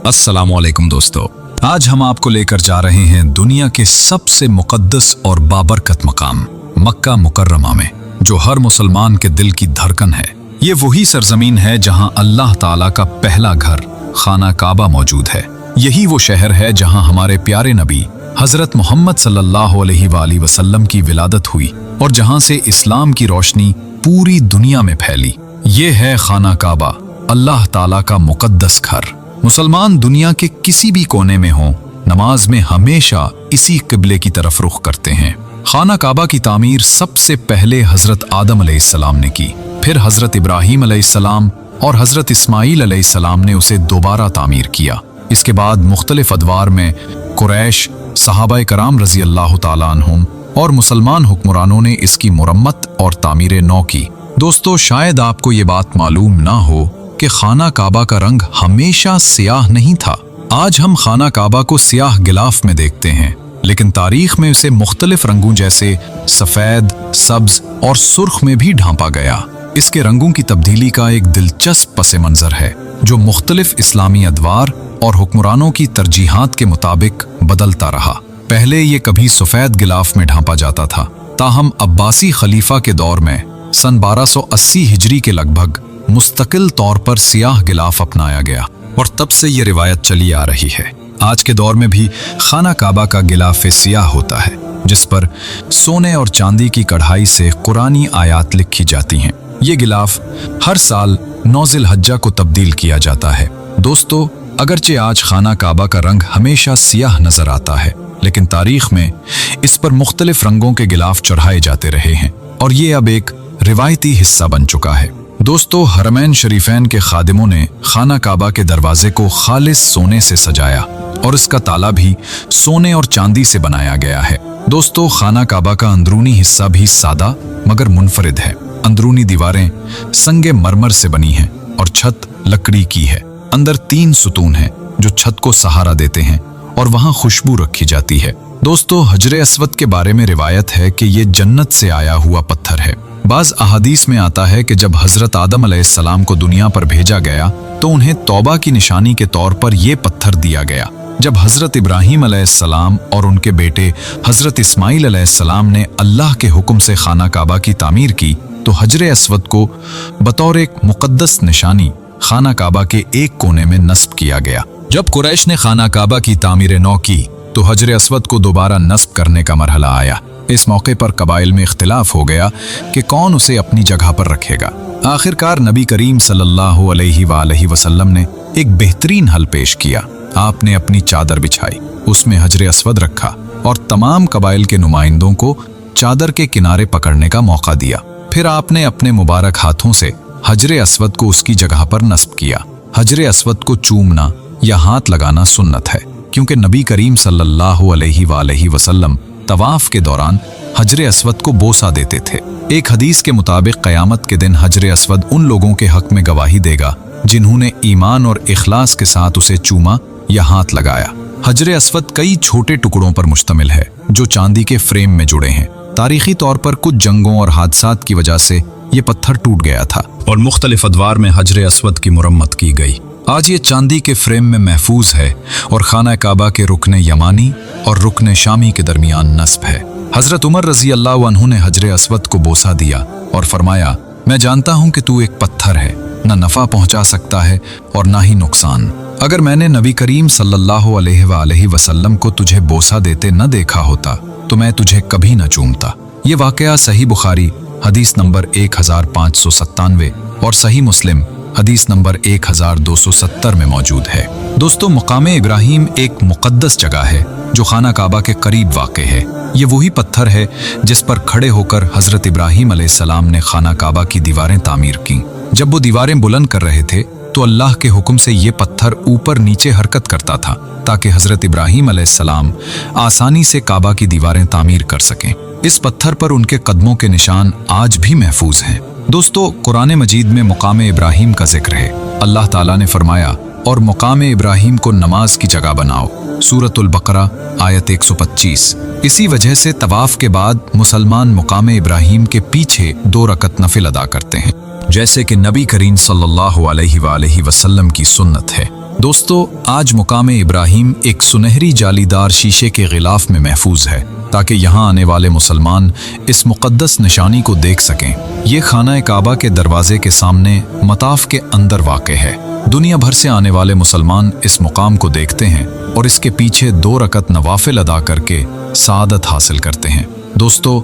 अस्सलाम वालेकुम दोस्तों, आज हम आपको लेकर जा रहे हैं दुनिया के सबसे मुकद्दस और बाबरकत मकाम मक्का मुकर्रमा में, जो हर मुसलमान के दिल की धड़कन है। ये वही सरजमीन है जहां अल्लाह ताला का पहला घर खाना काबा मौजूद है। यही वो शहर है जहां हमारे प्यारे नबी हजरत मोहम्मद सल्लल्लाहु अलैहि वसल्लम की विलादत हुई और जहां से इस्लाम की रोशनी पूरी दुनिया में फैली। ये है खाना काबा, अल्लाह ताला का मुकद्दस घर। मुसलमान दुनिया के किसी भी कोने में हों, नमाज में हमेशा इसी किबले की तरफ रुख करते हैं। खाना काबा की तामीर सबसे पहले हजरत आदम अलैहिस्सलाम ने की, फिर हजरत इब्राहीम अलैहिस्सलाम और हजरत इस्माईल अलैहिस्सलाम ने उसे दोबारा तामीर किया। इसके बाद मुख्तलिफ अदवार में कुरैश, सहाबाए कराम रजी अल्लाह ताला अन्हुम और मुसलमान हुक्मरानों ने इसकी मुरम्मत और तामीर नौ की। दोस्तों, शायद आपको ये बात मालूम ना हो कि खाना काबा का रंग हमेशा सियाह नहीं था। आज हम खाना काबा को सियाह गिलाफ में देखते हैं, लेकिन तारीख में उसे मुख्तलिफ रंगों जैसे सफेद, सब्ज और सुर्ख में भी ढांपा गया। इसके रंगों की तब्दीली का एक दिलचस्प पस मंजर है, जो मुख्तलिफ इस्लामी अदवार और हुक्मरानों की तरजीहात के मुताबिक बदलता रहा। पहले ये कभी सफेद गिलाफ में ढांपा जाता था, ताहम अब्बासी खलीफा के दौर में सन 1280 हिजरी के लगभग मुस्तकिल तौर पर सियाह गिलाफ अपनाया गया और तब से ये रिवायत चली आ रही है। आज के दौर में भी खाना काबा का गिलाफ सियाह होता है, जिस पर सोने और चांदी की कढ़ाई से कुरानी आयात लिखी जाती हैं। ये गिलाफ हर साल 9 ज़िलहज्जा को तब्दील किया जाता है। दोस्तों, अगरचे आज खाना काबा का रंग हमेशा सियाह नजर आता है, लेकिन तारीख में इस पर मुख्तलिफ रंगों के गिलाफ चढ़ाए जाते रहे हैं और ये अब एक रिवायती हिस्सा बन चुका है। दोस्तों, हरमैन शरीफैन के खादिमों ने खाना काबा के दरवाजे को खालिस सोने से सजाया और इसका ताला भी सोने और चांदी से बनाया गया है। दोस्तों, खाना काबा का अंदरूनी हिस्सा भी सादा मगर मुनफरिद है। अंदरूनी दीवारें संगे मरमर से बनी हैं और छत लकड़ी की है। अंदर 3 सुतून हैं जो छत को सहारा देते हैं और वहां खुशबू रखी जाती है। दोस्तों, हजरे अस्वद के बारे में रिवायत है कि ये जन्नत से आया हुआ पत्थर है। बाज अहादीस में आता है कि जब हजरत आदम अलैहिस्सलाम को दुनिया पर भेजा गया तो उन्हें तौबा की निशानी के तौर पर यह पत्थर दिया गया। जब हजरत इब्राहीम अलैहिस्सलाम और उनके बेटे हजरत इस्माईल अलैहिस्सलाम ने अल्लाह के हुक्म से खाना काबा की तामीर की तो हजरे अस्वद को बतौर एक मुकद्दस निशानी खाना काबा के एक कोने में नस्ब किया गया। जब कुरैश ने खाना काबा की तामीर नौ की तो हजरे अस्वद को दोबारा नस्ब करने का मरहला आया। इस मौके पर कबाइल में इख्तिलाफ हो गया कि कौन उसे अपनी जगह पर रखेगा। आखिरकार नबी करीम सल्लल्लाहु अलैहि वसल्लम ने एक बेहतरीन हल पेश किया। आपने अपनी चादर बिछाई, उसमें हजरे अस्वद रखा और तमाम कबाइल के नुमाइंदों को चादर के किनारे पकड़ने का मौका दिया। फिर आपने अपने मुबारक हाथों से हजरे अस्वद को उसकी जगह पर नस्ब किया। हजरे अस्वद को चूमना या हाथ लगाना सुन्नत है, क्योंकि नबी करीम सल्लल्लाहु अलैहि वसल्लम तवाफ के दौरान हजरे अस्वद को बोसा देते थे। एक हदीस के मुताबिक क़यामत के दिन हजरे अस्वद उन लोगों के हक में गवाही देगा जिन्होंने ईमान और इखलास के साथ उसे चूमा या हाथ लगाया। हजरे अस्वद कई छोटे टुकड़ों पर मुश्तमिल है जो चांदी के फ्रेम में जुड़े हैं। तारीखी तौर पर कुछ जंगों और हादसात की वजह से ये पत्थर टूट गया था और मुख्तलिफ अदवार में हजरे अस्वद की मुरम्मत की गई। आज ये चांदी के फ्रेम में महफूज है और खाना काबा के रुकन यमानी और रुकन शामी के दरमियान नस्ब है। हजरत उमर रजी अल्लाह अन्हु ने हजरे अस्वद को बोसा दिया और फरमाया, मैं जानता हूं कि तू एक पत्थर है, न नफा पहुंचा सकता है और ना ही नुकसान। अगर मैंने नबी करीम सल्लल्लाहु अलैहि वसल्लम को तुझे बोसा देते न देखा होता तो मैं तुझे कभी न चूमता। ये वाकया सही बुखारी हदीस नंबर 1597 और सही मुस्लिम हदीस नंबर 1270 में मौजूद है। दोस्तों, मकाम इब्राहीम एक मुकद्दस जगह है जो खाना काबा के करीब वाक़ है। ये वही पत्थर है जिस पर खड़े होकर हजरत इब्राहीम अलैहिस्सलाम ने खाना काबा की दीवारें तामीर की। जब वो दीवारें बुलंद कर रहे थे तो अल्लाह के हुक्म से ये पत्थर ऊपर नीचे हरकत करता था ताकि हजरत इब्राहीम अलैहिस्सलाम आसानी से काबा की दीवारें तामीर कर सकें। इस पत्थर पर उनके कदमों के निशान आज भी महफूज हैं। दोस्तों, कुरान मजीद में मुकाम इब्राहीम का जिक्र है। अल्लाह ताला ने फरमाया, और मुकाम इब्राहिम को नमाज की जगह बनाओ। सूरतुल बकरा आयत 125। इसी वजह से तवाफ के बाद मुसलमान मुकाम इब्राहिम के पीछे 2 रकत नफिल अदा करते हैं, जैसे कि नबी करीम सल्लल्लाहु अलैहि वसल्लम की सुन्नत है। दोस्तों, आज मुकाम इब्राहिम एक सुनहरी जालीदार शीशे के गिलाफ में महफूज है, ताकि यहाँ आने वाले मुसलमान इस मुक़द्दस निशानी को देख सकें। ये खाना काबा के दरवाजे के सामने मताफ के अंदर वाक़ है। दुनिया भर से आने वाले मुसलमान इस मुकाम को देखते हैं और इसके पीछे 2 रकत नवाफिल अदा करके सआदत हासिल करते हैं। दोस्तों,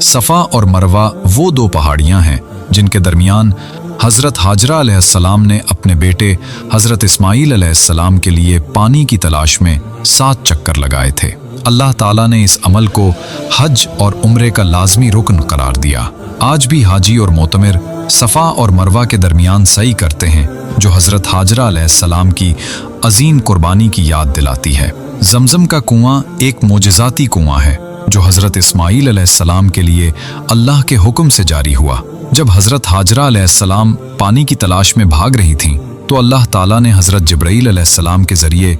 सफ़ा और मरवा वो 2 पहाड़ियाँ हैं जिनके दरमियान हज़रत हाजरा अलैहिस्सलाम ने अपने बेटे हज़रत इस्माईल अलैहिस्सलाम के लिए पानी की तलाश में 7 चक्कर लगाए थे। अल्लाह ताला ने इस अमल को हज और उम्रे का लाजमी रुकन करार दिया। आज भी हाजी और मोतमिर सफ़ा और मरवा के दरमियान सई करते हैं, जो हज़रत हाजरा अलैहिस्सलाम की अजीम कुर्बानी की याद दिलाती है। जमजम का कुआं एक मोजज़ाती कुआं है जो हज़रत इस्माईल अलैहिस्सलाम के लिए अल्लाह के हुक्म से जारी हुआ। जब हज़रत हाजरा अलैहिस्सलाम पानी की तलाश में भाग रही थीं, तो अल्लाह ताला ने हज़रत जिब्राईल अलैहिस्सलाम के ज़रिए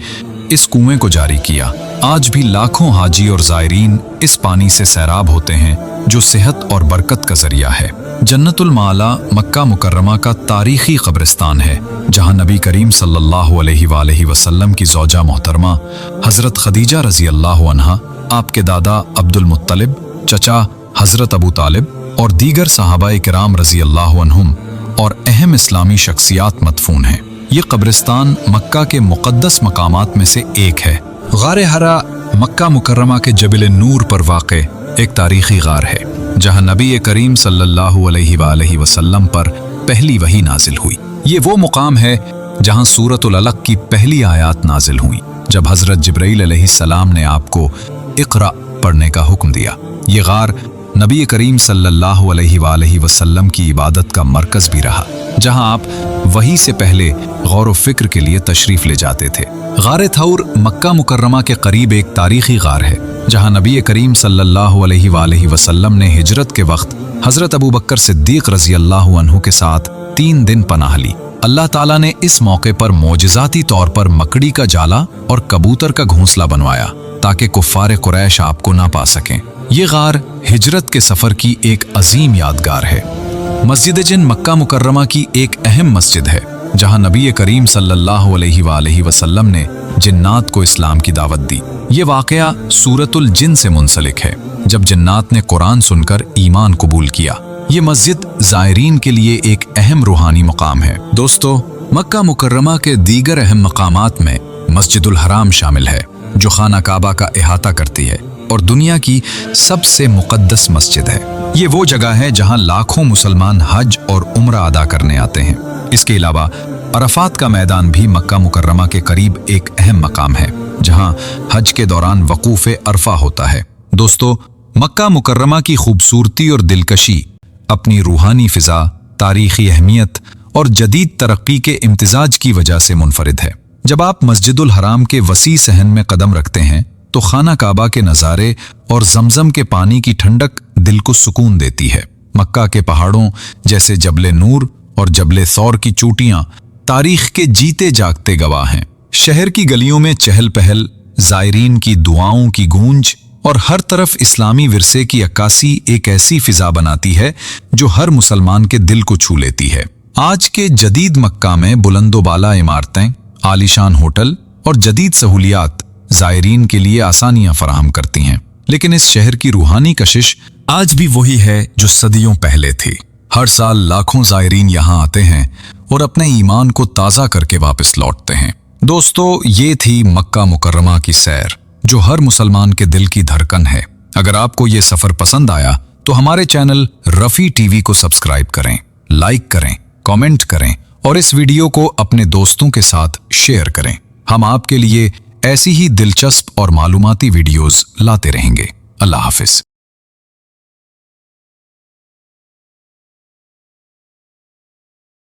इस कुएं को जारी किया। आज भी लाखों हाजी और ज़ायरीन इस पानी से सैराब होते हैं, जो सेहत और बरकत का ज़रिया है। जन्नतुल माला मक्का मुकर्रमा का तारीख़ी कब्रिस्तान है, जहाँ नबी करीम सल्लल्लाहु अलैहि वसल्लम की ज़ौजा मोहतरमा हज़रत खदीजा रज़ी अल्लाह अन्हा, आपके दादा अब्दुल मुत्तलिब, चचा हज़रत अबू तालिब और दीगर सहाबाए किराम रज़ी अल्लाह अन्हुम और अहम इस्लामी शख्सियात मदफून हैं। ये कब्रिस्तान मक्का के मुक़द्दस मकामात में से एक है। गारे हरा मक्का मुकर्रमा के जबल नूर पर वाक़ एक तारीख़ी गार है, जहाँ नबी करीम सल्लल्लाहु अलैहि वसल्लम पर पहली वही नाजिल हुई। ये वो मुकाम है जहाँ सूरतुल अलक़ की पहली आयात नाजिल हुई, जब हज़रत जिब्राईल अलैहिस्सलाम ने आपको इक़रा पढ़ने का हुक्म दिया। ये गार नबी करीम सल्लल्लाहु अलैहि वसल्लम की इबादत का मरकज़ भी रहा, जहां आप वही से पहले गौर व फिक्र के लिए तशरीफ़ ले जाते थे। गार थौर मक्का मुकर्रमा के करीब एक तारीख़ी गार है, जहां नबी करीम सल्लल्लाहु अलैहि वसल्लम ने हिजरत के वक्त हज़रत अबू बकर सिद्दीक़ रज़ी अल्लाह अन्हु के साथ 3 दिन पनाह ली। अल्लाह ताला ने इस मौके पर मोजज़ाती तौर पर मकड़ी का जाला और कबूतर का घोंसला बनवाया, ताकि कुफ़ार कुरैश आपको ना पा सकें। ये गार हिजरत के सफ़र की एक अजीम यादगार है। मस्जिद जिन मक्का मुकर्रमा की एक अहम मस्जिद है, जहां नबी करीम सल्लल्लाहु अलैहि वसल्लम ने जिन्नात को इस्लाम की दावत दी। ये वाक़या सूरतुल जिन से मुंसलिक है, जब जिन्नात ने कुरान सुनकर ईमान कबूल किया। ये मस्जिद ज़ायरीन के लिए एक अहम रूहानी मकाम है। दोस्तों, मक्का मुकर्रमा के दीगर अहम मकामात में मस्जिदुल हराम शामिल है, जो खाना काबा का अहाता करती है और दुनिया की सबसे मुक़द्दस मस्जिद है। ये वो जगह है जहां लाखों मुसलमान हज और उम्रा अदा करने आते हैं। इसके अलावा अरफात का मैदान भी मक्का मुकर्रमा के करीब एक अहम मकाम है, जहां हज के दौरान वकूफ़े अरफा होता है। दोस्तों, मक्का मुकर्रमा की खूबसूरती और दिलकशी अपनी रूहानी फ़िज़ा, तारीख़ी अहमियत और जदीद तरक्की के इम्तिज़ाज की वजह से मुनफरिद है। जब आप मस्जिदुल हराम के वसी सहन में कदम रखते हैं, तो खाना काबा के नज़ारे और जमजम के पानी की ठंडक दिल को सुकून देती है। मक्का के पहाड़ों जैसे जबले नूर और जबले सौर की चोटियां तारीख के जीते जागते गवाह हैं। शहर की गलियों में चहल पहल, ज़ायरीन की दुआओं की गूंज और हर तरफ इस्लामी विरसे की अक्कासी एक ऐसी फिजा बनाती है जो हर मुसलमान के दिल को छू लेती है। आज के जदीद मक्का में बुलंदोबाला इमारतें, आलीशान होटल और जदीद सहूलियात ज़ायरीन के लिए आसानियां फराहम करती हैं, लेकिन इस शहर की रूहानी कशिश आज भी वही है जो सदियों पहले थी। हर साल लाखों ज़ायरीन यहाँ आते हैं और अपने ईमान को ताज़ा करके वापस लौटते हैं। दोस्तों, ये थी मक्का मुकर्रमा की सैर, जो हर मुसलमान के दिल की धड़कन है। अगर आपको ये सफ़र पसंद आया तो हमारे चैनल रफ़ी टीवी को सब्सक्राइब करें, लाइक करें, कमेंट करें और इस वीडियो को अपने दोस्तों के साथ शेयर करें। हम आपके लिए ऐसी ही दिलचस्प और मालूमाती वीडियोस लाते रहेंगे। अल्लाह हाफिज।